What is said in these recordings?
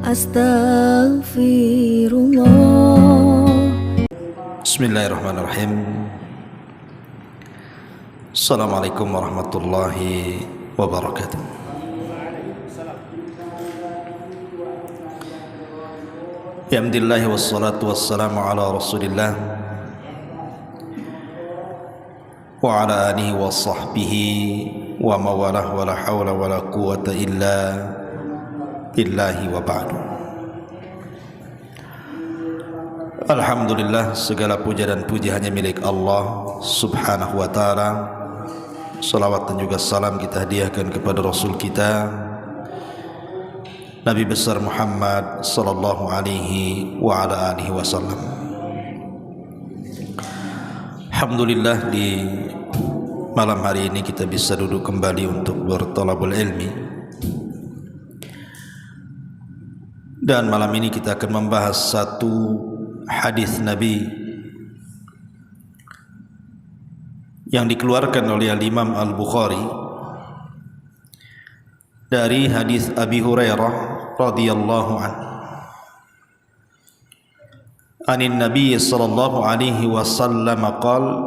Astaghfirullah. Bismillahirrahmanirrahim. Assalamualaikum warahmatullahi wabarakatuh. Alhamdulillah wassalatu wassalamu ala rasulillah wa ala alihi wa sahbihi wa mawalah wa la hawla wa la quwata illa billahi wa ba'du. Alhamdulillah, segala puja dan puji hanya milik Allah subhanahu wa ta'ala. Salawat dan juga salam kita hadiahkan kepada Rasul kita Nabi besar Muhammad sallallahu alaihi wa ala alihi wasallam. Alhamdulillah, di malam hari ini kita bisa duduk kembali untuk berthalabul ilmi. Dan malam ini kita akan membahas satu hadis Nabi yang dikeluarkan oleh Imam Al-Bukhari dari hadis Abi Hurairah radhiyallahu anhu. Anin Nabi sallallahu alaihi wasallam qala: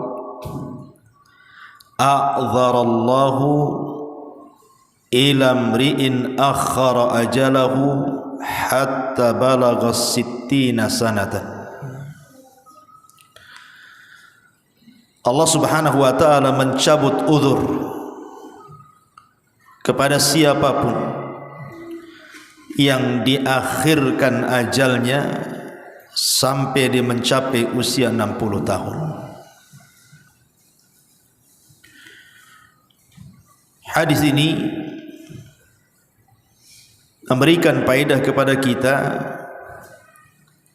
a'dzarallahu ila imri'in akhara ajalahu hatta balagha 60 sanatan. Allah subhanahu wa ta'ala mencabut uzur kepada siapapun yang diakhirkan ajalnya sampai dia mencapai usia 60 tahun. Hadis ini memberikan faedah kepada kita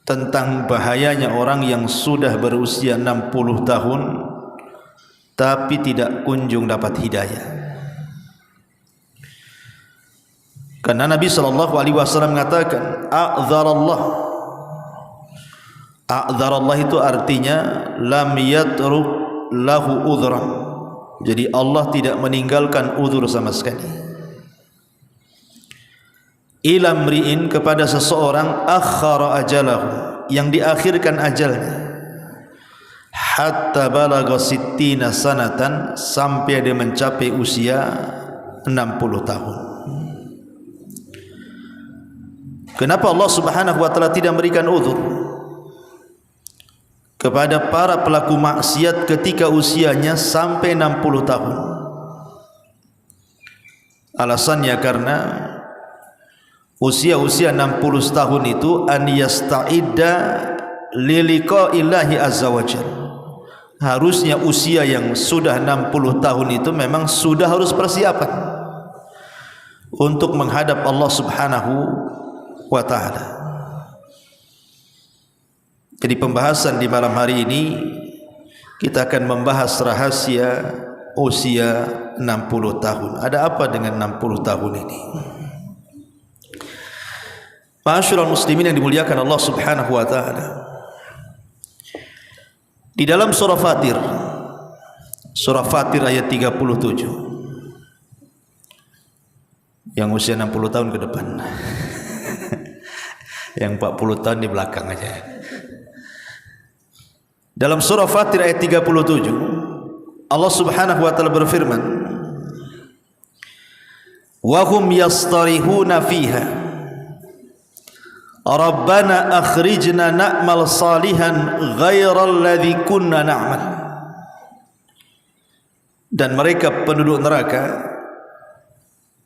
tentang bahayanya orang yang sudah berusia 60 tahun tapi tidak kunjung dapat hidayah. Karena Nabi sallallahu alaihi wasallam mengatakan a'dzarallah. A'dzarallah itu artinya lam yatruk lahu udhran. Jadi Allah tidak meninggalkan uzur sama sekali. Ila mri'in, kepada seseorang, akhara ajalahu, yang diakhirkan ajalnya, hatta balagha 60 sanatan, sampai dia mencapai usia 60 tahun. Kenapa Allah subhanahu wa ta'ala tidak memberikan uzur kepada para pelaku maksiat ketika usianya sampai 60 tahun? Alasannya karena usia-usia 60 tahun itu an yasta'idda liliqa'illahi azza wajalla. Harusnya usia yang sudah 60 tahun itu memang sudah harus persiapan untuk menghadap Allah subhanahu wa ta'ala. Jadi pembahasan di malam hari ini kita akan membahas rahasia usia 60 tahun. Ada apa dengan 60 tahun ini? Ma'asyiral muslimin yang dimuliakan Allah subhanahu wa ta'ala, di dalam surah Fatir ayat 37, yang usia 60 tahun ke depan yang 40 tahun di belakang aja. Dalam surah Fatir ayat 37, Allah subhanahu wa ta'ala berfirman, wa hum yastarihuna fiha Rabbana akhrijna na'mal salihan ghairal ladzi kunna na'mal. Dan mereka penduduk neraka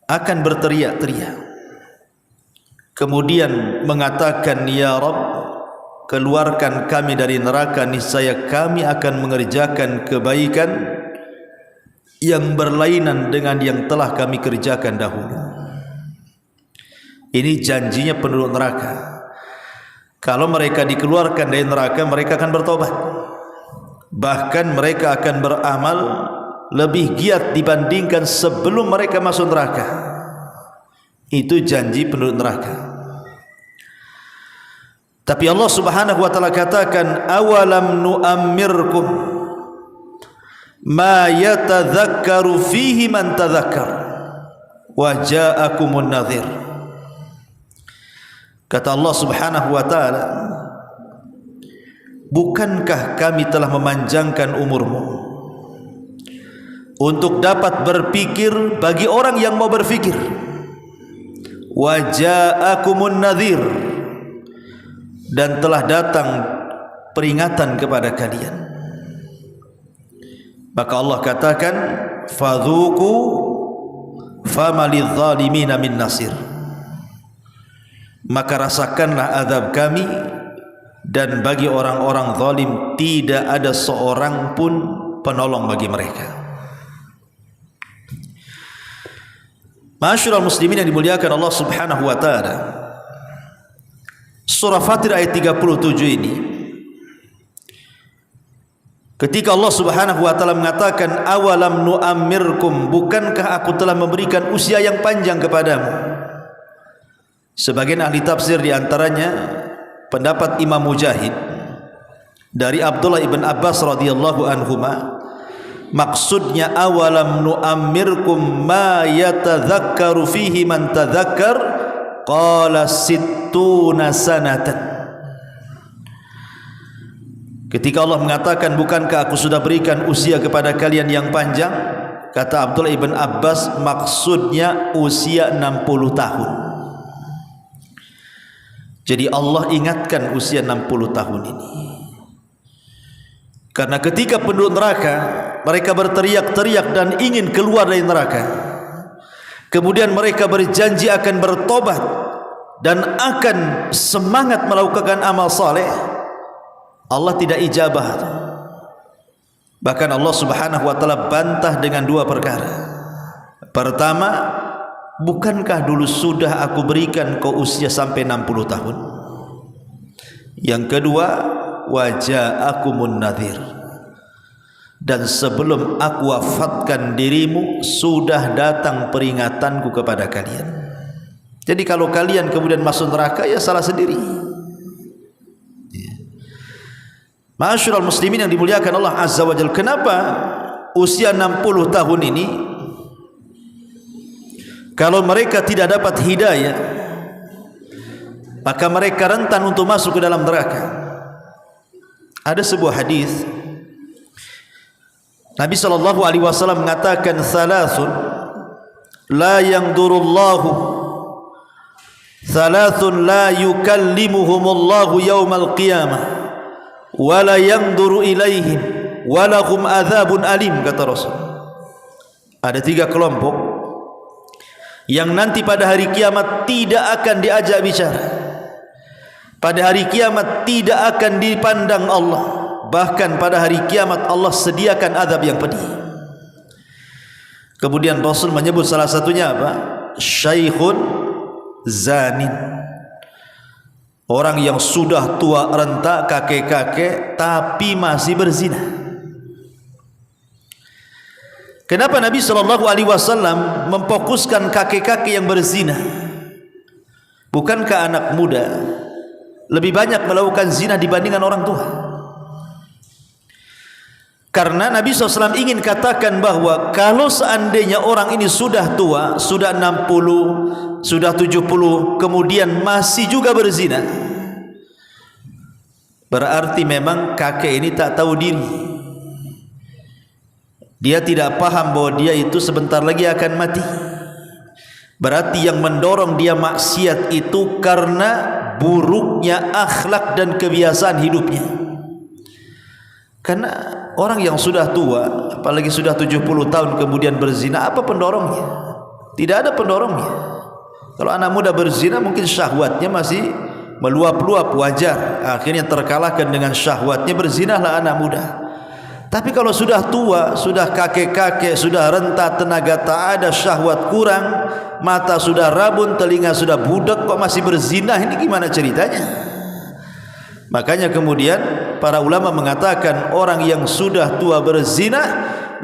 akan berteriak-teriak, kemudian mengatakan, ya Rabb, keluarkan kami dari neraka, niscaya kami akan mengerjakan kebaikan yang berlainan dengan yang telah kami kerjakan dahulu. Ini janjinya penduduk neraka. Kalau mereka dikeluarkan dari neraka, mereka akan bertobat. Bahkan mereka akan beramal lebih giat dibandingkan sebelum mereka masuk neraka. Itu janji penduduk neraka. Tapi Allah subhanahu wa ta'ala katakan, awalam nu'ammirkum ma yatadzakkaru fihi man tadzakkar wa ja'akumun nadhir. Kata Allah Subhanahu wa taala, bukankah kami telah memanjangkan umurmu untuk dapat berpikir bagi orang yang mau berfikir. Wa ja'akumun nadhir, dan telah datang peringatan kepada kalian. Maka Allah katakan, fadhuku famalidh zalimina min nasir, maka rasakanlah azab kami, dan bagi orang-orang zalim tidak ada seorang pun penolong bagi mereka. Ma'asyiral muslimin yang dimuliakan Allah Subhanahu wa taala, surah Fatir ayat 37 ini, ketika Allah Subhanahu wa taala mengatakan awalam nu'ammirkum, bukankah aku telah memberikan usia yang panjang kepadamu? Sebagian ahli tafsir di antaranya pendapat Imam Mujahid dari Abdullah ibn Abbas radhiyallahu anhuma, maksudnya awalam nu'ammirkum ma yatadzakkaru fihi man tadzakkar qala sittuna sanatan. Ketika Allah mengatakan bukankah aku sudah berikan usia kepada kalian yang panjang, kata Abdullah ibn Abbas maksudnya usia 60 tahun. Jadi Allah ingatkan usia 60 tahun ini, karena ketika penduduk neraka mereka berteriak-teriak dan ingin keluar dari neraka, kemudian mereka berjanji akan bertobat dan akan semangat melakukan amal saleh, Allah tidak ijabah. Bahkan Allah Subhanahu wa taala bantah dengan dua perkara. Pertama, bukankah dulu sudah aku berikan kau usia sampai 60 tahun? Yang kedua, waja'akumun nadhir, dan sebelum aku wafatkan dirimu sudah datang peringatanku kepada kalian. Jadi kalau kalian kemudian masuk neraka, ya salah sendiri. Ma'asyiral muslimin yang dimuliakan Allah Azza wa Jalla, kenapa usia 60 tahun ini? Kalau mereka tidak dapat hidayah, maka mereka rentan untuk masuk ke dalam neraka. Ada sebuah hadis Nabi SAW mengatakan, thalathun la yangdurullahu, thalathun la yukallimuhumullahu yawmal qiyamah wa la yangduru ilaihim wa lahum adzabun alim, kata Rasul. Ada 3 kelompok yang nanti pada hari kiamat tidak akan diajak bicara, pada hari kiamat tidak akan dipandang Allah, bahkan pada hari kiamat Allah sediakan azab yang pedih. Kemudian Rasul menyebut salah satunya apa? Syaikhun zanin, orang yang sudah tua renta, kakek-kakek, tapi masih berzina. Kenapa Nabi SAW memfokuskan kakek-kakek yang berzina? Bukankah anak muda lebih banyak melakukan zina dibandingkan orang tua? Karena Nabi SAW ingin katakan bahwa kalau seandainya orang ini sudah tua, sudah 60, sudah 70, kemudian masih juga berzina, berarti memang kakek ini tak tahu diri. Dia tidak paham bahwa dia itu sebentar lagi akan mati. Berarti yang mendorong dia maksiat itu karena buruknya akhlak dan kebiasaan hidupnya. Karena orang yang sudah tua, apalagi sudah 70 tahun kemudian berzina, apa pendorongnya? Tidak ada pendorongnya. Kalau anak muda berzina mungkin syahwatnya masih meluap-luap, wajar, akhirnya terkalahkan dengan syahwatnya, berzinalah anak muda. Tapi kalau sudah tua, sudah kakek-kakek, sudah renta, tenaga tak ada, syahwat kurang, mata sudah rabun, telinga sudah budak, kok masih berzina, ini gimana ceritanya? Makanya kemudian para ulama mengatakan orang yang sudah tua berzina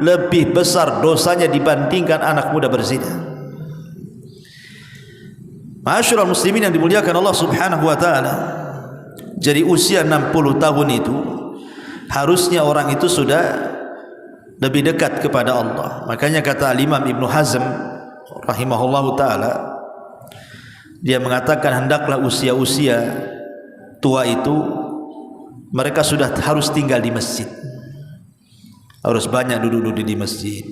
lebih besar dosanya dibandingkan anak muda berzina. Ma'asyiral muslimin yang dimuliakan Allah Subhanahu wa taala, jadi usia 60 tahun itu harusnya orang itu sudah lebih dekat kepada Allah. Makanya kata Imam Ibn Hazm rahimahullahu taala dia mengatakan hendaklah usia-usia tua itu mereka sudah harus tinggal di masjid, harus banyak duduk-duduk di masjid.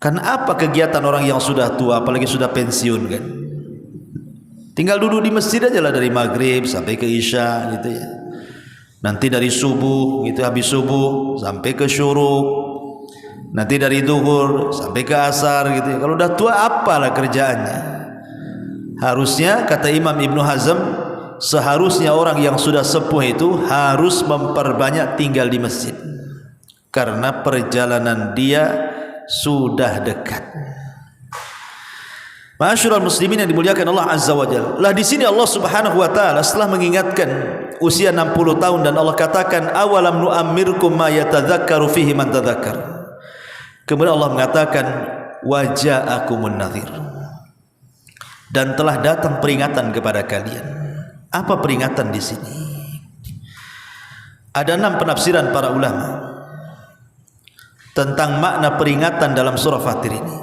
Kan apa kegiatan orang yang sudah tua, apalagi sudah pensiun kan? Tinggal duduk di masjid aja lah dari maghrib sampai ke isya gitu ya. Nanti dari subuh gitu, habis subuh sampai ke syuruk. Nanti dari zuhur sampai ke asar gitu ya. Kalau udah tua apalah kerjaannya? Harusnya kata Imam Ibnu Hazm, seharusnya orang yang sudah sepuh itu harus memperbanyak tinggal di masjid, karena perjalanan dia sudah dekat. Ma'asyiral muslimin yang dimuliakan Allah Azza wa Jalla. Lah di sini Allah Subhanahu wa taala setelah mengingatkan usia 60 tahun dan Allah katakan awalam nu'ammirkum ma yatadzakkaru fihi man tadzakkar. Kemudian Allah mengatakan waja'akumun nadhir. Dan telah datang peringatan kepada kalian. Apa peringatan di sini? Ada 6 penafsiran para ulama tentang makna peringatan dalam surah Fatir ini.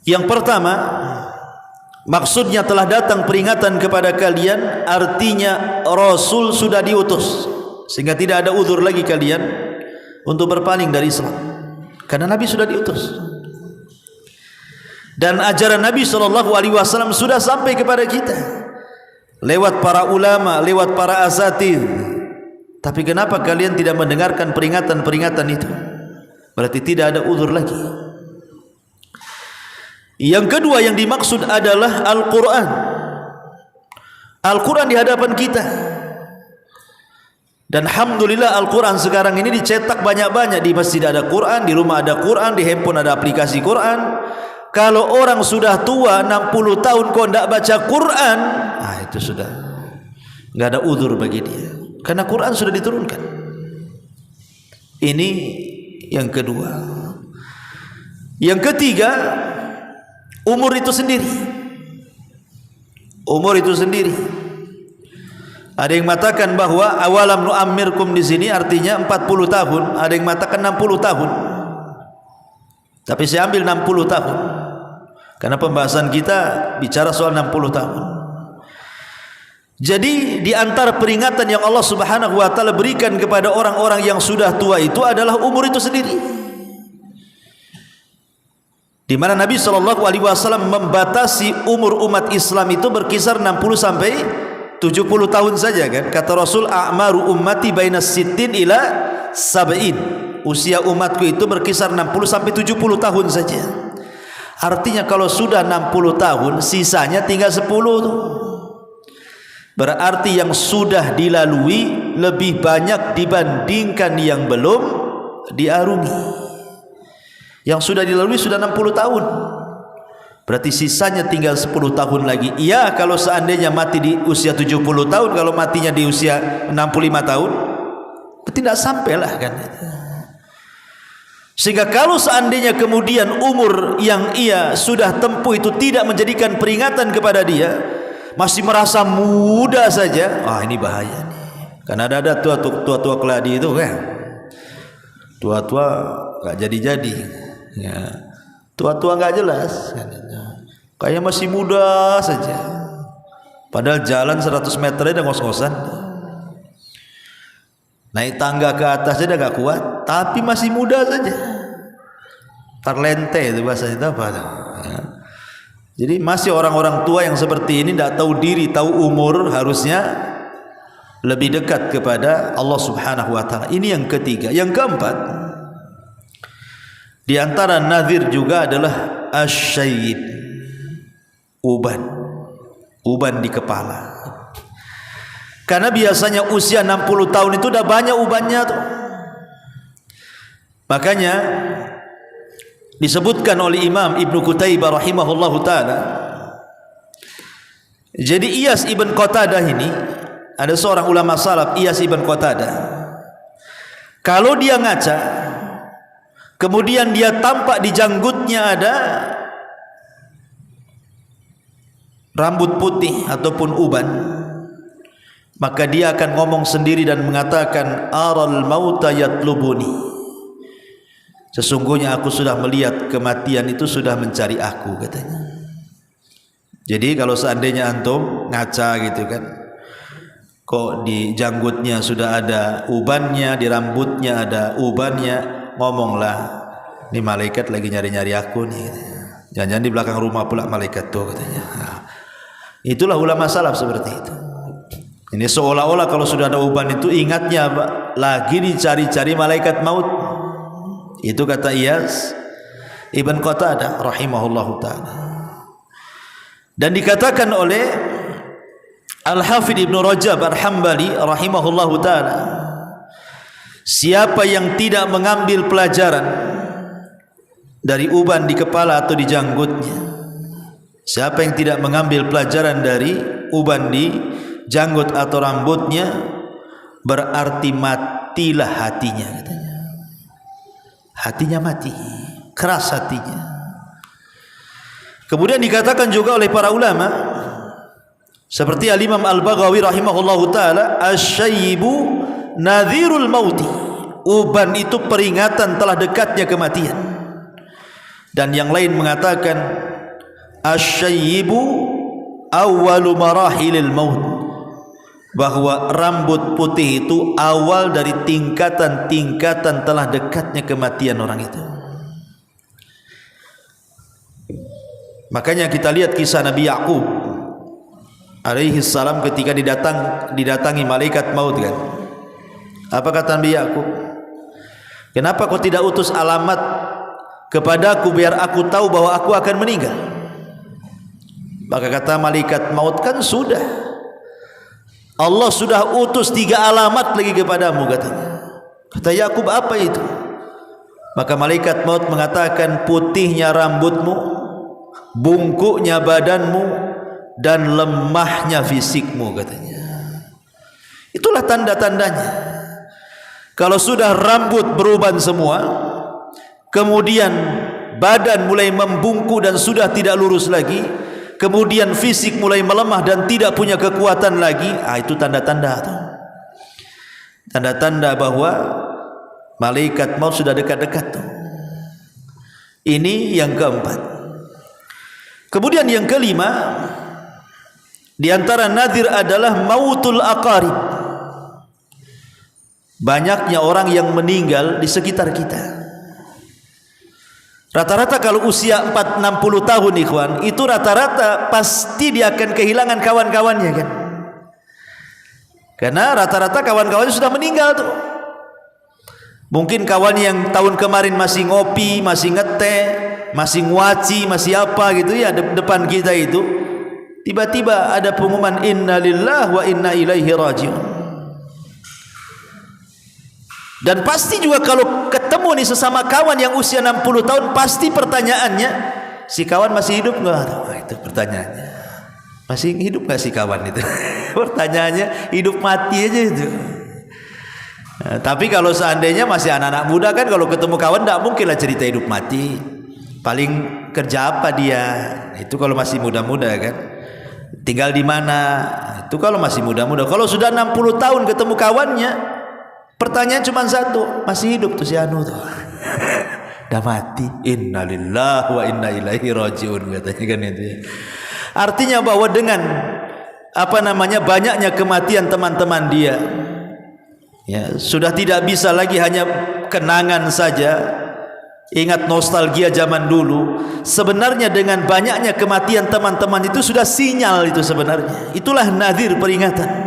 Yang pertama, maksudnya telah datang peringatan kepada kalian, artinya Rasul sudah diutus, sehingga tidak ada uzur lagi kalian untuk berpaling dari Islam, karena Nabi sudah diutus. Dan ajaran Nabi SAW sudah sampai kepada kita lewat para ulama, lewat para asatidz. Tapi kenapa kalian tidak mendengarkan peringatan-peringatan itu? Berarti tidak ada uzur lagi. Yang kedua yang dimaksud adalah Al-Quran. Al-Quran di hadapan kita. Dan alhamdulillah Al-Quran sekarang ini dicetak banyak-banyak. Di masjid ada Quran, di rumah ada Quran, di handphone ada aplikasi Quran. Kalau orang sudah tua 60 tahun kok tidak baca Quran, itu sudah nggak ada uzur bagi dia, karena Quran sudah diturunkan. Ini yang kedua. Yang ketiga, umur itu sendiri. Umur itu sendiri. Ada yang mengatakan bahwa awalam nu'ammirkum di sini artinya 40 tahun, ada yang mengatakan 60 tahun. Tapi saya ambil 60 tahun. Karena pembahasan kita bicara soal 60 tahun. Jadi di antara peringatan yang Allah Subhanahu wa taala berikan kepada orang-orang yang sudah tua itu adalah umur itu sendiri. Di mana Nabi SAW membatasi umur umat Islam itu berkisar 60 sampai 70 tahun saja kan. Kata Rasul, a'maru ummati baina sittin ila sab'in. Usia umatku itu berkisar 60 sampai 70 tahun saja. Artinya kalau sudah 60 tahun sisanya tinggal 10 tuh. Berarti yang sudah dilalui lebih banyak dibandingkan yang belum diarungi. Yang sudah dilalui sudah 60 tahun. Berarti sisanya tinggal 10 tahun lagi. Iya, kalau seandainya mati di usia 70 tahun, kalau matinya di usia 65 tahun, tidak sampailah kan. Sehingga kalau seandainya kemudian umur yang ia sudah tempuh itu tidak menjadikan peringatan kepada dia, masih merasa muda saja, ini bahaya nih. Karena ada tua-tua keladi itu kan, tua-tua gak jadi-jadi ya. Tua-tua gak jelas kan, kayak masih muda saja, padahal jalan 100 meter aja ngos-ngosan. Naik tangga ke atas aja gak kuat, tapi masih muda saja. Terlente itu bahasa itu apa? Ya. Jadi masih orang-orang tua yang seperti ini tidak tahu diri, tahu umur, harusnya lebih dekat kepada Allah Subhanahu wa taala. Ini yang ketiga. Yang keempat, di antara nadhir juga adalah asyayyid, uban di kepala. Karena biasanya usia 60 tahun itu udah banyak ubannya tuh. Makanya disebutkan oleh Imam Ibnu Qutaibah rahimahullahu taala. Jadi Iyas ibn Qatadah ini, ada seorang ulama salaf, Iyas ibn Qatadah. Kalau dia ngaca, kemudian dia tampak di janggutnya ada rambut putih ataupun uban, maka dia akan ngomong sendiri dan mengatakan aral mauta yatlubuni, sesungguhnya aku sudah melihat kematian itu sudah mencari aku, katanya. Jadi kalau seandainya antum ngaca gitu kan, kok di janggutnya sudah ada ubannya, di rambutnya ada ubannya, ngomonglah, ini malaikat lagi nyari-nyari aku nih. Jangan-jangan di belakang rumah pula malaikat tuh katanya. Nah, itulah ulama salaf seperti itu. Ini seolah-olah kalau sudah ada uban itu ingatnya lagi dicari-cari malaikat maut. Itu kata Iyas Ibn Qatadah rahimahullahu ta'ala. Dan dikatakan oleh Al-Hafidh Ibn Rajab Al-Hambali rahimahullahu ta'ala, siapa yang tidak mengambil pelajaran dari uban di kepala atau di janggutnya, siapa yang tidak mengambil pelajaran dari uban di janggut atau rambutnya, berarti matilah hatinya katanya. Hatinya mati, keras hatinya. Kemudian dikatakan juga oleh para ulama seperti Al-Imam Al-Baghawi rahimahullahu taala, asyaibu nadhirul mauti, uban itu peringatan telah dekatnya kematian. Dan yang lain mengatakan asyaibu awwalu marahilil maut, bahwa rambut putih itu awal dari tingkatan-tingkatan telah dekatnya kematian orang itu. Makanya kita lihat kisah Nabi Ya'qub alaihi salam ketika didatangi malaikat maut kan. Apa kata Nabi Ya'qub? Kenapa kau tidak utus alamat kepadaku biar aku tahu bahwa aku akan meninggal? Maka kata malaikat maut, kan sudah, Allah sudah utus 3 alamat lagi kepadamu katanya. Kata Ya'qub, apa itu? Maka malaikat maut mengatakan, putihnya rambutmu, bungkuknya badanmu, dan lemahnya fisikmu katanya. Itulah tanda-tandanya. Kalau sudah rambut beruban semua, kemudian badan mulai membungkuk dan sudah tidak lurus lagi, kemudian fisik mulai melemah dan tidak punya kekuatan lagi, itu tanda-tanda. Tanda-tanda bahwa malaikat maut sudah dekat-dekat. Ini yang keempat. Kemudian yang kelima, di antara nadir adalah mautul aqarib. Banyaknya orang yang meninggal di sekitar kita. Rata-rata kalau usia 40-60 tahun ikhwan, itu rata-rata pasti dia akan kehilangan kawan-kawannya kan. Karena rata-rata kawan-kawannya sudah meninggal tuh. Mungkin kawan yang tahun kemarin masih ngopi, masih ngeteh, masih nguaci, masih apa gitu ya depan kita itu, tiba-tiba ada pengumuman innalillahi wa inna ilaihi raji'un. Dan pasti juga kalau ketemu nih sesama kawan yang usia 60 tahun, pasti pertanyaannya, si kawan masih hidup enggak? Itu pertanyaannya. Masih hidup enggak si kawan itu? Pertanyaannya hidup mati aja itu. Nah, tapi kalau seandainya masih anak-anak muda kan, kalau ketemu kawan tidak mungkinlah cerita hidup mati. Paling kerja apa dia? Itu kalau masih muda-muda kan. Tinggal di mana? Itu kalau masih muda-muda. Kalau sudah 60 tahun ketemu kawannya, pertanyaan cuma satu, masih hidup tuh si anu tuh. Dah mati. Innalillahi wa inna ilaihi raji'un katanya kan itu ya. Artinya bahwa dengan banyaknya kematian teman-teman dia, ya, sudah tidak bisa lagi hanya kenangan saja, ingat nostalgia zaman dulu. Sebenarnya dengan banyaknya kematian teman-teman itu sudah sinyal itu sebenarnya. Itulah nadir, peringatan.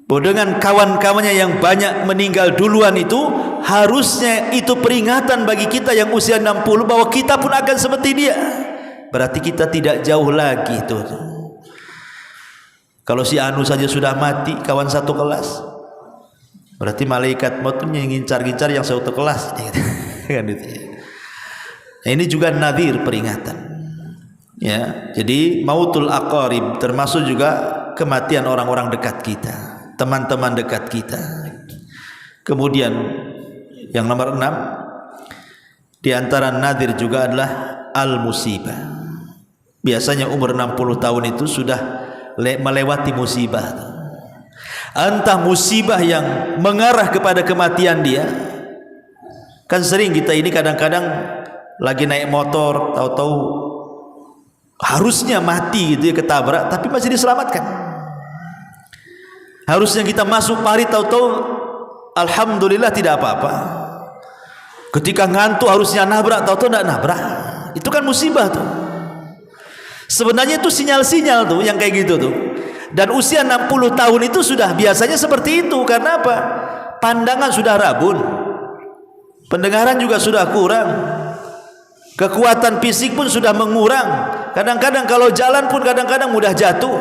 Bahwa dengan kawan-kawannya yang banyak meninggal duluan itu, harusnya itu peringatan bagi kita yang usia 60 bahwa kita pun akan seperti dia. Berarti kita tidak jauh lagi itu. Kalau si anu saja sudah mati, kawan satu kelas, berarti malaikat maut yang ngincar-ngincar yang satu kelas kan itu. Nah, ini juga nadir, peringatan. Ya, jadi mautul aqarib termasuk juga kematian orang-orang dekat kita, teman-teman dekat kita. Kemudian yang nomor 6 di antara nadir juga adalah al-musibah. Biasanya umur 60 tahun itu sudah melewati musibah. Entah musibah yang mengarah kepada kematian dia. Kan sering kita ini kadang-kadang lagi naik motor, tahu-tahu harusnya mati gitu ya, ketabrak, tapi masih diselamatkan. Harusnya kita masuk parit, tahu-tahu alhamdulillah tidak apa-apa. Ketika ngantuk harusnya nabrak, tahu-tahu tidak nabrak. Itu kan musibah tuh. Sebenarnya itu sinyal-sinyal tuh yang kayak gitu tuh. Dan usia 60 tahun itu sudah biasanya seperti itu. Karena apa? Pandangan sudah rabun, pendengaran juga sudah kurang, kekuatan fisik pun sudah mengurang. Kadang-kadang kalau jalan pun kadang-kadang mudah jatuh.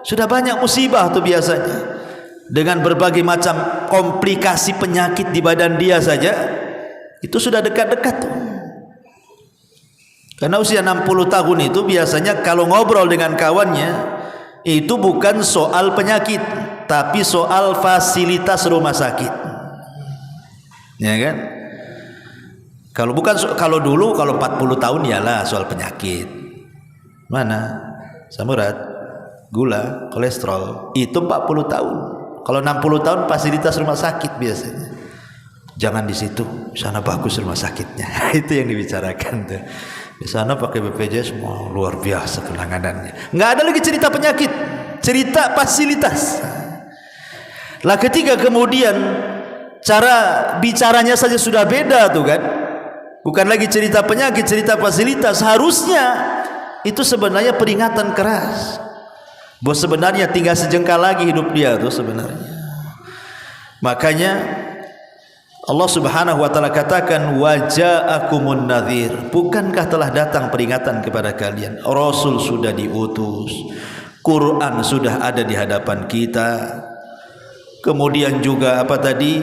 Sudah banyak musibah tuh biasanya, dengan berbagai macam komplikasi penyakit di badan dia saja. Itu sudah dekat-dekat tuh. Karena usia 60 tahun itu biasanya kalau ngobrol dengan kawannya, itu bukan soal penyakit, tapi soal fasilitas rumah sakit. Ya kan? Kalau dulu kalau 40 tahun ialah soal penyakit. Mana? Samurat, gula, kolesterol, itu 40 tahun. Kalau 60 tahun fasilitas rumah sakit biasanya. Jangan di situ, sana bagus rumah sakitnya. Itu yang dibicarakan tuh. Di sana pakai BPJS semua luar biasa penanganannya. Nggak ada lagi cerita penyakit, cerita fasilitas. Lah ketika kemudian cara bicaranya saja sudah beda tuh kan. Bukan lagi cerita penyakit, cerita fasilitas. Harusnya itu sebenarnya peringatan keras. Bahwa sebenarnya tinggal sejengkal lagi hidup dia tuh sebenarnya. Makanya Allah Subhanahu wa taala katakan waja'akumun nadhir. Bukankah telah datang peringatan kepada kalian? Rasul sudah diutus, Quran sudah ada di hadapan kita. Kemudian juga apa tadi?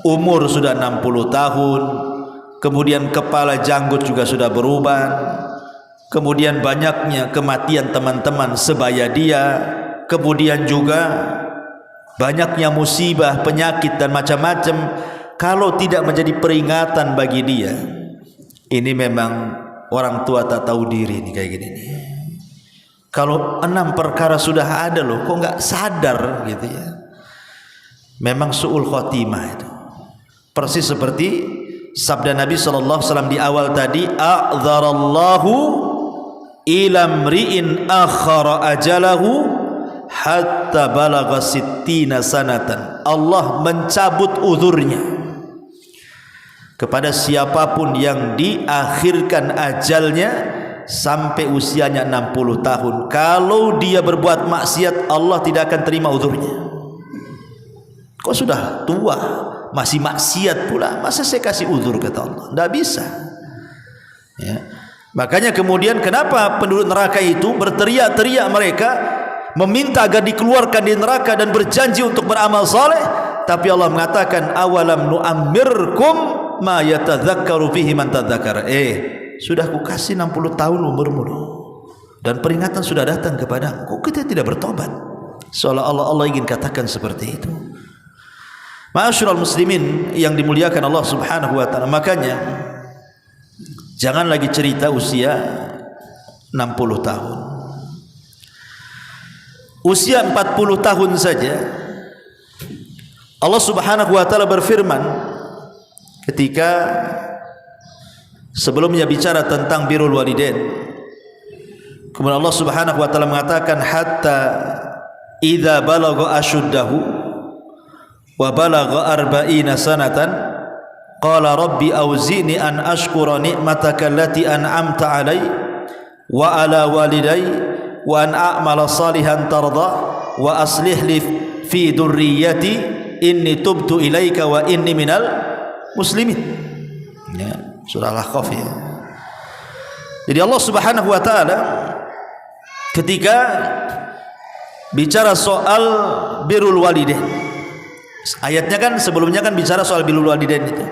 Umur sudah 60 tahun. Kemudian kepala janggut juga sudah berubah. Kemudian banyaknya kematian teman-teman sebaya dia. Kemudian juga banyaknya musibah, penyakit dan macam-macam. Kalau tidak menjadi peringatan bagi dia, ini memang orang tua tak tahu diri nih kayak gini nih. Kalau 6 perkara sudah ada loh, kok nggak sadar gitu ya. Memang su'ul khotimah itu. Persis seperti sabda Nabi SAW di awal tadi, a'dzarallahu ilamri'in akhara ajalahu hatta balagha sittina sanatan. Allah mencabut uzurnya kepada siapapun yang diakhirkan ajalnya sampai usianya 60 tahun. Kalau dia berbuat maksiat, Allah tidak akan terima uzurnya. Kok sudah tua masih maksiat pula, masa saya kasih uzur, kata Allah? Tidak bisa ya. Makanya kemudian kenapa penduduk neraka itu berteriak-teriak, mereka meminta agar dikeluarkan di neraka dan berjanji untuk beramal saleh. Tapi Allah mengatakan awalam nu'ammirkum ma yatadzakkaru fihi man tadzakara. Sudah kukasih 60 tahun umurmu dan peringatan sudah datang kepadamu, kok kita tidak bertobat? Seolah Allah ingin katakan seperti itu. Ma'asyiral muslimin yang dimuliakan Allah Subhanahu wa taala, makanya jangan lagi cerita usia 60 tahun. Usia 40 tahun saja Allah Subhanahu wa taala berfirman ketika sebelumnya bicara tentang birrul walidain. Kemudian Allah Subhanahu wa taala mengatakan hatta idza balagha ashuddahu wa balagha arba'ina sanatan qala rabbi auzi'ni an ashkura ni'mataka allati an'amta 'alai wa 'ala walidai wa an a'mala salihan tarda wa aslih li fi dzurriyyati inni tubtu ilaika wa inni minal muslimin. Ya, surah Al-Ahqaf ya. Jadi Allah Subhanahu wa taala ketika bicara soal birrul walidain, ayatnya kan sebelumnya kan bicara soal birrul walidain itu.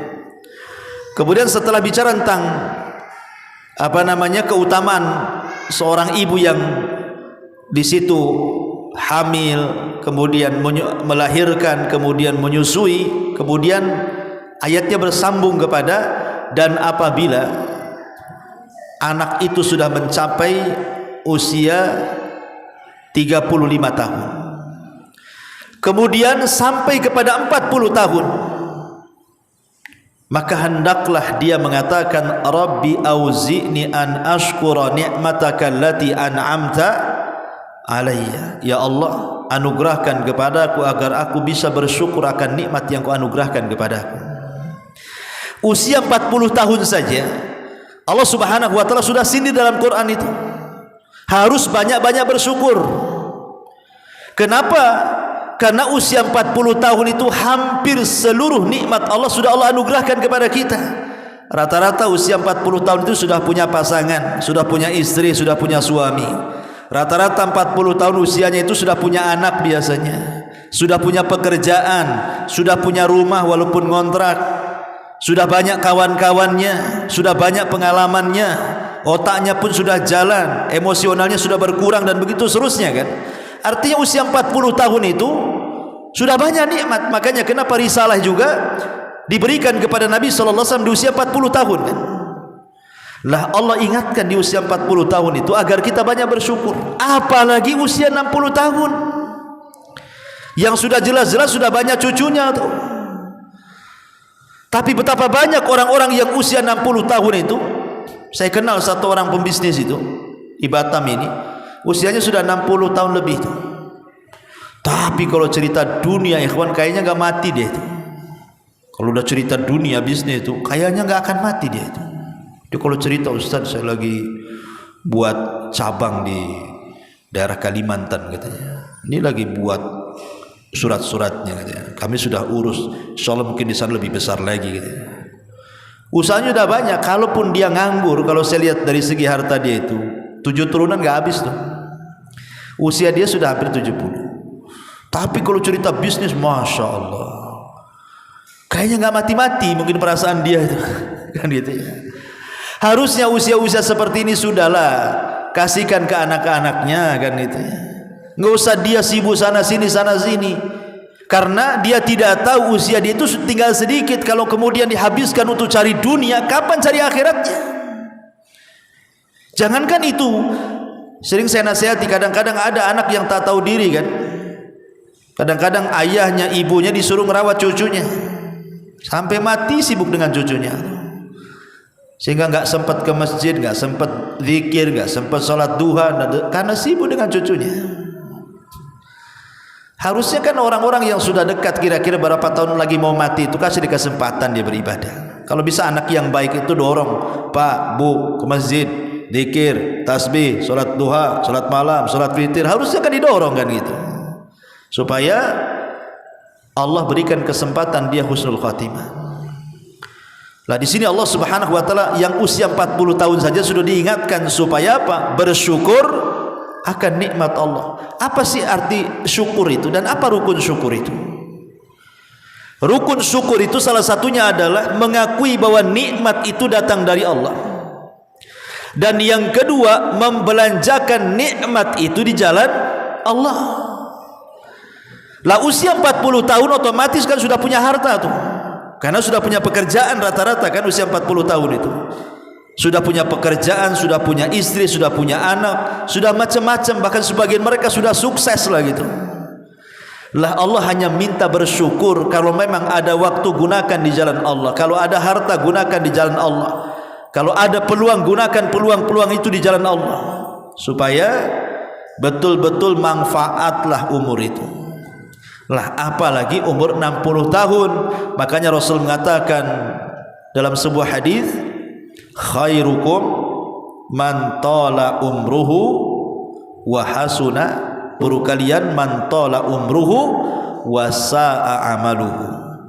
Kemudian setelah bicara tentang keutamaan seorang ibu yang di situ hamil, kemudian melahirkan, kemudian menyusui, kemudian ayatnya bersambung kepada dan apabila anak itu sudah mencapai usia 35 tahun, kemudian sampai kepada 40 tahun. maka hendaklah dia mengatakan, Rabbi auzi'ni an ashkura ni'mataka allati an'amta alayya. Ya Allah, anugerahkan kepadaku agar aku bisa bersyukur akan nikmat yang Kau anugerahkan kepadaku. Usia 40 tahun saja Allah Subhanahu wa taala sudah sindir dalam Quran itu, harus banyak-banyak bersyukur. Kenapa? Karena usia 40 tahun itu hampir seluruh nikmat Allah sudah Allah anugerahkan kepada kita. Rata-rata usia 40 tahun itu sudah punya pasangan, sudah punya istri, sudah punya suami. Rata-rata 40 tahun usianya itu sudah punya anak biasanya, sudah punya pekerjaan, sudah punya rumah walaupun ngontrak, sudah banyak kawan-kawannya, sudah banyak pengalamannya, otaknya pun sudah jalan, emosionalnya sudah berkurang dan begitu seterusnya kan. Artinya usia 40 tahun itu sudah banyak nikmat. Makanya kenapa risalah juga diberikan kepada Nabi SAW di usia 40 tahun kan? Lah Allah ingatkan di usia 40 tahun itu agar kita banyak bersyukur. Apalagi usia 60 tahun yang sudah jelas-jelas sudah banyak cucunya tuh. Tapi betapa banyak orang-orang yang usia 60 tahun itu. Saya kenal satu orang pembisnis itu di Batam ini, usianya sudah 60 tahun lebih tuh. Tapi kalau cerita dunia ikhwan, kayaknya gak mati dia itu. Kalau udah cerita dunia bisnis itu, kayaknya gak akan mati dia itu. Dia kalau cerita, Ustaz saya lagi buat cabang di daerah Kalimantan katanya, ini lagi buat surat-suratnya katanya, kami sudah urus, insyaallah mungkin di sana lebih besar lagi katanya. Usahanya udah banyak. Kalaupun dia nganggur, kalau saya lihat dari segi harta dia itu 7 turunan gak habis tuh. Usia dia sudah hampir 70. Tapi kalau cerita bisnis, Masya Allah, kayaknya gak mati-mati mungkin perasaan dia itu. Kan gitu ya. Harusnya usia-usia seperti ini sudahlah kasihkan ke anak-anaknya kan gitu ya. Nggak usah dia sibuk sana sini. Karena dia tidak tahu usia dia itu tinggal sedikit. Kalau kemudian dihabiskan untuk cari dunia, kapan cari akhiratnya? Jangankan itu, sering saya nasihati, kadang-kadang ada anak yang tak tahu diri kan. Kadang-kadang ayahnya, ibunya disuruh merawat cucunya, sampai mati sibuk dengan cucunya, sehingga nggak sempat ke masjid, nggak sempat zikir, nggak sempat sholat duha, karena sibuk dengan cucunya. Harusnya kan orang-orang yang sudah dekat, kira-kira berapa tahun lagi mau mati, itu kasih kesempatan dia beribadah. Kalau bisa anak yang baik itu dorong, Pak, Bu, ke masjid, zikir, tasbih, sholat duha, sholat malam, sholat witir. Harusnya kan didorong kan gitu, supaya Allah berikan kesempatan dia husnul khatimah. Lah di sini Allah Subhanahu wa taala yang usia 40 tahun saja sudah diingatkan supaya apa? Bersyukur akan nikmat Allah. Apa sih arti syukur itu dan apa rukun syukur itu? Rukun syukur itu salah satunya adalah mengakui bahwa nikmat itu datang dari Allah. Dan yang kedua, membelanjakan nikmat itu di jalan Allah. Lah usia 40 tahun otomatis kan sudah punya harta tuh. Karena sudah punya pekerjaan rata-rata kan usia 40 tahun itu. Sudah punya pekerjaan, sudah punya istri, sudah punya anak, sudah macam-macam, bahkan sebagian mereka sudah sukses lah gitu. Lah Allah hanya minta bersyukur kalau memang ada waktu gunakan di jalan Allah. Kalau ada harta gunakan di jalan Allah. Kalau ada peluang gunakan peluang-peluang itu di jalan Allah. Supaya betul-betul manfaatlah umur itu. Lah apalagi umur 60 tahun. Makanya Rasul mengatakan dalam sebuah hadis, khairukum man tala umruhu wa hasuna, buruk kalian man tala umruhu wa sa'a amaluhu,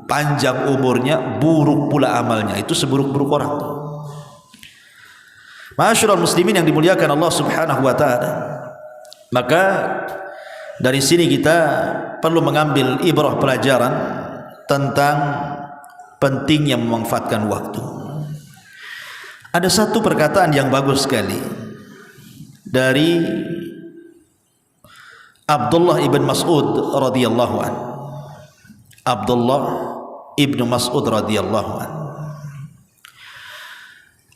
panjang umurnya buruk pula amalnya. Itu seburuk-buruk orang. Ma'asyiral muslimin yang dimuliakan Allah Subhanahu wa taala. Maka dari sini kita perlu mengambil ibrah pelajaran tentang pentingnya memanfaatkan waktu. Ada satu perkataan yang bagus sekali dari Abdullah ibn Mas'ud radhiyallahu an. Abdullah ibn Mas'ud radhiyallahu an.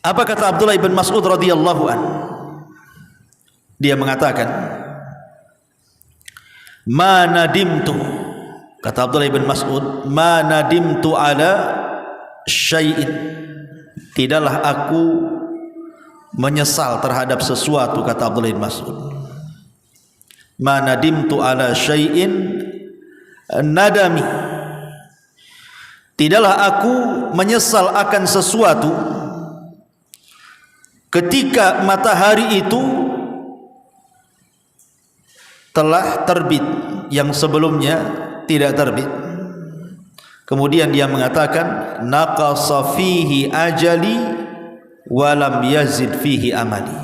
Apa kata Abdullah ibn Mas'ud radhiyallahu an? Dia mengatakan, ma nadimtu, kata Abdullah ibn Mas'ud, ma nadimtu ala syai'in, tidaklah aku menyesal terhadap sesuatu, kata Abdullah bin Mas'ud. Ma nadimtu ala syai'in nadami, tidaklah aku menyesal akan sesuatu ketika matahari itu telah terbit, yang sebelumnya tidak terbit. Kemudian dia mengatakan naqasa fihi ajali wa lam yazid fihi amali.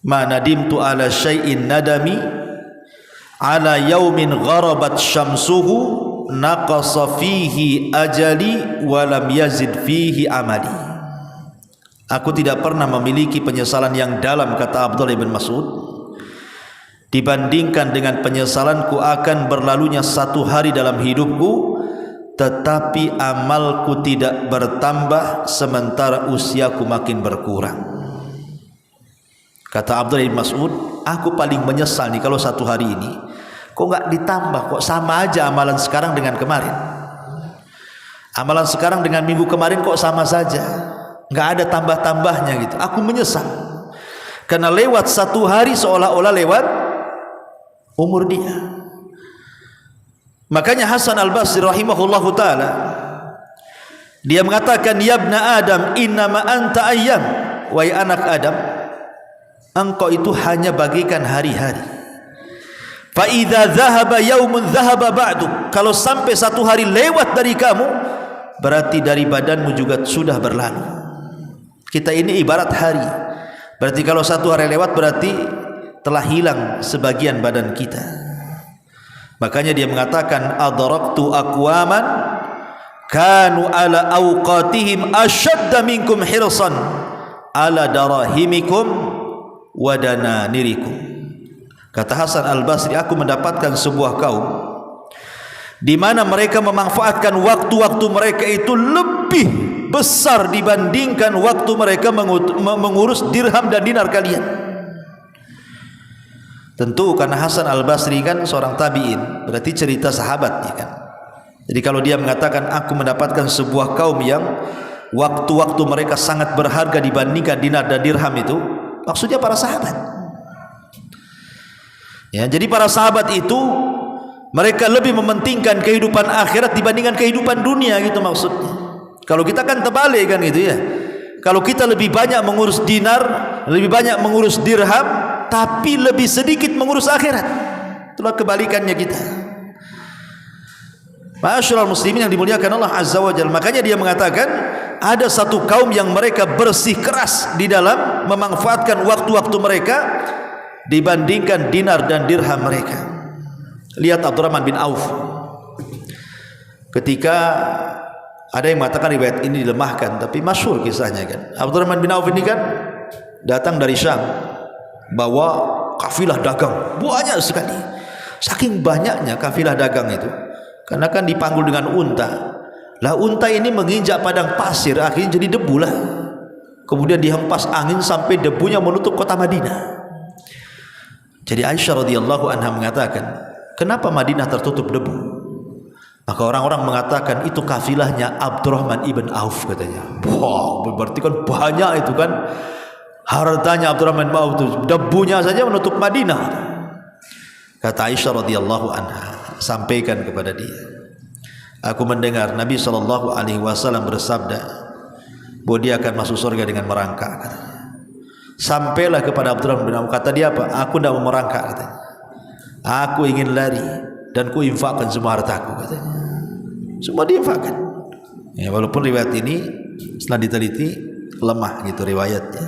Ma nadimtu ala syai'in nadami ala yaumin gharabat syamsuhu naqasa fihi ajali wa lam yazid fihi amali. Aku tidak pernah memiliki penyesalan yang dalam, kata Abdullah bin Mas'ud, dibandingkan dengan penyesalanku akan berlalunya satu hari dalam hidupku, tetapi amalku tidak bertambah sementara usiaku makin berkurang. Kata Abdullah bin Mas'ud, aku paling menyesal nih kalau satu hari ini kok nggak ditambah, kok sama aja amalan sekarang dengan kemarin. Amalan sekarang dengan minggu kemarin kok sama saja, nggak ada tambah-tambahnya gitu. Aku menyesal karena lewat satu hari seolah-olah lewat umur dia. Makanya Hasan Al-Basri rahimahullahu ta'ala, dia mengatakan, ya ibna Adam innama anta ayyam, wahai anak Adam, engkau itu hanya bagikan hari-hari. Fa idza dhahaba yaumun dhahaba ba'du, kalau sampai satu hari lewat dari kamu, berarti dari badanmu juga sudah berlalu. Kita ini ibarat hari, berarti kalau satu hari lewat berarti telah hilang sebagian badan kita. Makanya dia mengatakan adraktu aqwaman kanu ala awqatihim ashadda minkum hirsan ala darahimikum wa dananirikum. Kata Hasan Al-Basri, aku mendapatkan sebuah kaum di mana mereka memanfaatkan waktu-waktu mereka itu lebih besar dibandingkan waktu mereka mengurus dirham dan dinar kalian. Tentu karena Hasan Al-Basri kan seorang tabi'in, berarti cerita sahabat ya kan. Jadi kalau dia mengatakan aku mendapatkan sebuah kaum yang waktu-waktu mereka sangat berharga dibandingkan dinar dan dirham, itu maksudnya para sahabat. Ya, jadi para sahabat itu mereka lebih mementingkan kehidupan akhirat dibandingkan kehidupan dunia gitu maksudnya. Kalau kita kan terbalik kan gitu ya. Kalau kita lebih banyak mengurus dinar, lebih banyak mengurus dirham, tapi lebih sedikit mengurus akhirat. Itulah kebalikannya kita. Ma'asyiral muslimin yang dimuliakan Allah Azza wa Jalla. Makanya dia mengatakan ada satu kaum yang mereka bersih keras di dalam memanfaatkan waktu-waktu mereka dibandingkan dinar dan dirham mereka. Lihat Abdurrahman bin Auf. Ketika ada yang mengatakan riwayat ini dilemahkan, tapi masyhur kisahnya kan. Abdurrahman bin Auf ini kan datang dari Syam, bawa kafilah dagang banyak sekali. Saking banyaknya kafilah dagang itu, karena kan dipanggul dengan unta. Lah unta ini menginjak padang pasir, akhirnya jadi debu lah. Kemudian dihempas angin sampai debunya menutup kota Madinah. Jadi Aisyah radhiyallahu anha mengatakan, kenapa Madinah tertutup debu? Maka orang-orang mengatakan itu kafilahnya Abdurrahman ibn Auf katanya. Wah, berarti kan banyak itu kan hartanya Abdurrahman bin Auf itu, debunya saja menutup Madinah. Kata Aisyah radhiyallahu anha, sampaikan kepada dia, aku mendengar Nabi SAW bersabda bahwa dia akan masuk surga dengan merangkak katanya. Sampailah kepada Abdurrahman bin Auf, kata dia apa? Aku tidak mau merangkak katanya. Aku ingin lari dan ku infakkan semua hartaku katanya. Semua diinfakkan. Ya, walaupun riwayat ini setelah diteliti lemah gitu riwayatnya.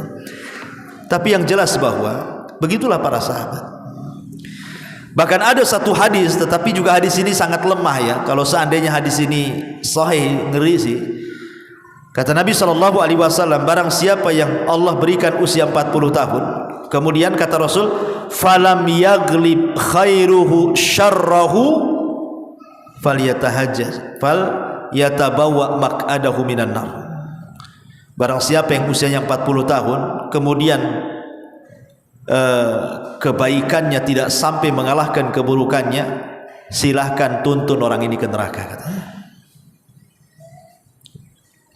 Tapi yang jelas bahwa begitulah para sahabat. Bahkan ada satu hadis, tetapi juga hadis ini sangat lemah ya. Kalau seandainya hadis ini sahih, ngeri sih. Kata Nabi SAW, barang siapa yang Allah berikan usia 40 tahun, kemudian kata Rasul, falam yaglib khairuhu syarrahu falyatahajjaz fal yatabawa maq'adahu minan nar. Barang siapa yang usianya 40 tahun kemudian kebaikannya tidak sampai mengalahkan keburukannya, silahkan tuntun orang ini ke neraka katanya.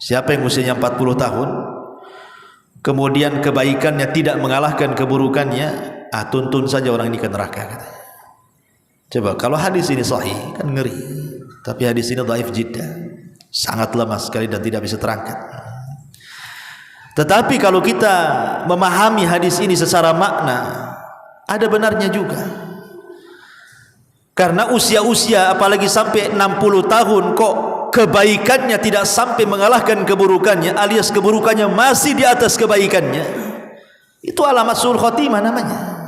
Siapa yang usianya 40 tahun kemudian kebaikannya tidak mengalahkan keburukannya, tuntun saja orang ini ke neraka katanya. Coba kalau hadis ini sahih kan ngeri, tapi hadis ini dhaif jiddan, sangat lemah sekali dan tidak bisa terangkat. Tetapi kalau kita memahami hadis ini secara makna, ada benarnya juga. Karena usia-usia apalagi sampai 60 tahun kok kebaikannya tidak sampai mengalahkan keburukannya, alias keburukannya masih di atas kebaikannya, itu alamat su'ul khotimah namanya.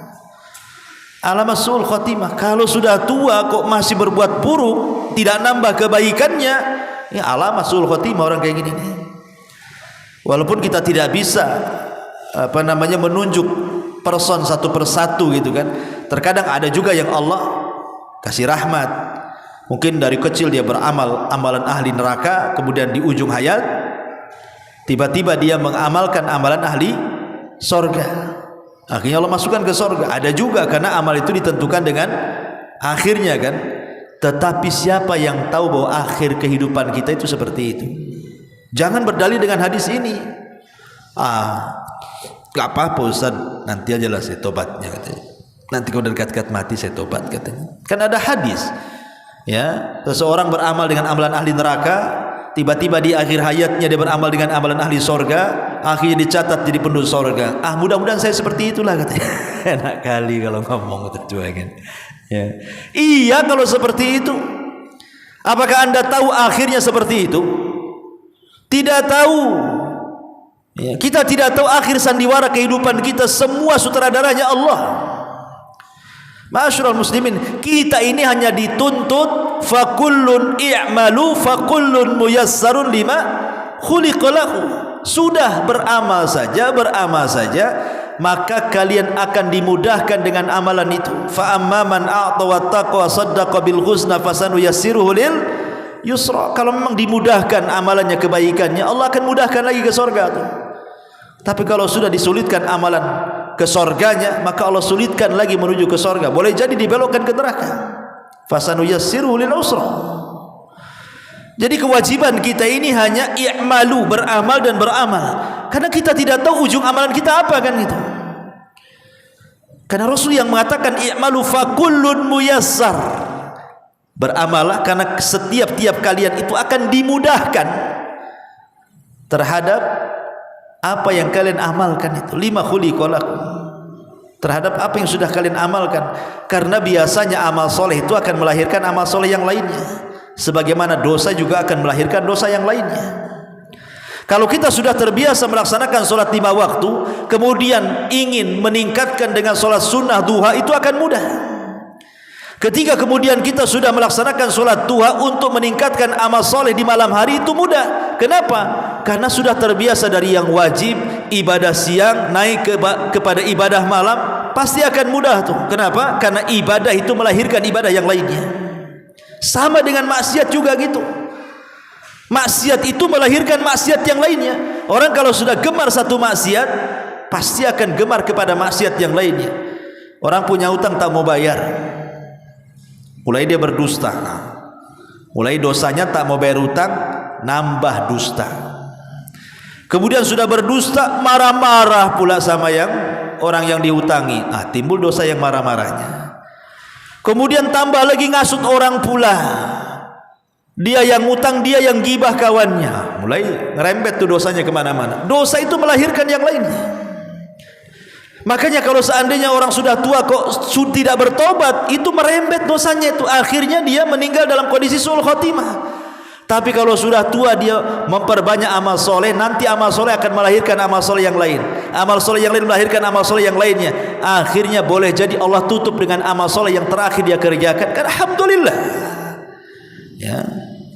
Alamat su'ul khotimah. Kalau sudah tua kok masih berbuat buruk, tidak nambah kebaikannya, ya alamat su'ul khotimah orang kayak gini nih. Walaupun kita tidak bisa menunjuk person satu persatu gitu kan. Terkadang ada juga yang Allah kasih rahmat, mungkin dari kecil dia beramal amalan ahli neraka, kemudian di ujung hayat tiba-tiba dia mengamalkan amalan ahli sorga, akhirnya Allah masukkan ke sorga. Ada juga karena amal itu ditentukan dengan akhirnya kan. Tetapi siapa yang tahu bahwa akhir kehidupan kita itu seperti itu? Jangan berdalih dengan hadis ini. Gak apa-apa Ustaz, nanti aja lah saya tobatnya katanya. Nanti kalau dekat-dekat mati saya tobat katanya. Kan ada hadis, ya, seseorang beramal dengan amalan ahli neraka, tiba-tiba di akhir hayatnya dia beramal dengan amalan ahli sorga, akhirnya dicatat jadi penduduk sorga. Mudah-mudahan saya seperti itulah katanya. Enak kali kalau ngomong itu kan. Ya. Iya kalau seperti itu. Apakah anda tahu akhirnya seperti itu? Tidak tahu. Ya, kita tidak tahu akhir sandiwara kehidupan kita, semua sutradaranya Allah. Ma'asyiral muslimin, kita ini hanya dituntut fakullun i'malu fakullun muyassarun lima khuliqa lahu. Sudah beramal saja, maka kalian akan dimudahkan dengan amalan itu. Fa amman a'ta wattaqa wa saddaqa bil husna fasanuyassiruhu lil yusra. Kalau memang dimudahkan amalannya, kebaikannya, Allah akan mudahkan lagi ke surga tuh. Tapi kalau sudah disulitkan amalan ke surganya, maka Allah sulitkan lagi menuju ke surga. Boleh jadi dibelokkan ke neraka. Fasanuyassiruhu lil usra. Jadi kewajiban kita ini hanya i'malu, beramal dan beramal. Karena kita tidak tahu ujung amalan kita apa kan itu. Karena Rasul yang mengatakan i'malu fakullun muyassar. Beramalah karena setiap kalian itu akan dimudahkan terhadap apa yang kalian amalkan itu. Lima khuliqa lakum, terhadap apa yang sudah kalian amalkan. Karena biasanya amal soleh itu akan melahirkan amal soleh yang lainnya, sebagaimana dosa juga akan melahirkan dosa yang lainnya. Kalau kita sudah terbiasa melaksanakan sholat 5 waktu, kemudian ingin meningkatkan dengan sholat sunnah duha, itu akan mudah. Ketika kemudian kita sudah melaksanakan sholat duha untuk meningkatkan amal soleh di malam hari, itu mudah. Kenapa? Karena sudah terbiasa dari yang wajib, ibadah siang, naik kepada ibadah malam, pasti akan mudah tuh. Kenapa? Karena ibadah itu melahirkan ibadah yang lainnya. Sama dengan maksiat juga gitu. Maksiat itu melahirkan maksiat yang lainnya. Orang kalau sudah gemar satu maksiat, pasti akan gemar kepada maksiat yang lainnya. Orang punya utang tak mau bayar, mulai dia berdusta. Mulai dosanya tak mau bayar utang, nambah dusta. Kemudian sudah berdusta, marah-marah pula sama yang orang yang diutangi. Timbul dosa yang marah-marahnya. Kemudian tambah lagi ngasut orang pula. Dia yang utang, dia yang gibah kawannya. Mulai ngerembet tuh dosanya kemana-mana. Dosa itu melahirkan yang lainnya. Makanya kalau seandainya orang sudah tua kok tidak bertobat, itu merembet dosanya itu. Akhirnya dia meninggal dalam kondisi su'ul khotimah. Tapi kalau sudah tua dia memperbanyak amal soleh, nanti amal soleh akan melahirkan amal soleh yang lain. Amal soleh yang lain melahirkan amal soleh yang lainnya. Akhirnya boleh jadi Allah tutup dengan amal soleh yang terakhir dia kerjakan. Kan alhamdulillah. Ya,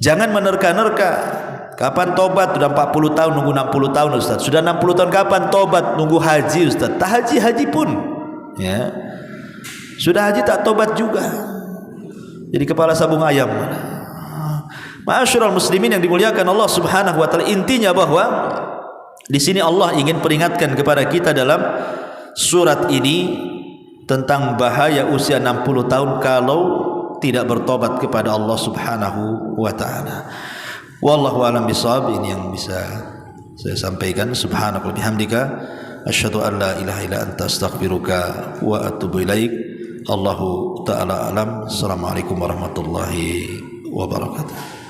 jangan menerka-nerka. Kapan tobat? Sudah 40 tahun nunggu 60 tahun Ustaz. Sudah 60 tahun kapan tobat? Nunggu haji Ustaz. Tak haji pun. Ya. Sudah haji tak tobat juga. Jadi kepala sabung ayam. Ma'asyiral muslimin yang dimuliakan Allah Subhanahu wa taala, intinya bahwa di sini Allah ingin peringatkan kepada kita dalam surat ini tentang bahaya usia 60 tahun kalau tidak bertobat kepada Allah Subhanahu wa taala. Wallahu a'lam bishawab. Ini yang bisa saya sampaikan. Subhanaka wa bihamdika asyhadu an la ilaha illa anta astaghfiruka wa atubu ilaik. Allahu ta'ala alam. Assalamualaikum warahmatullahi wabarakatuh.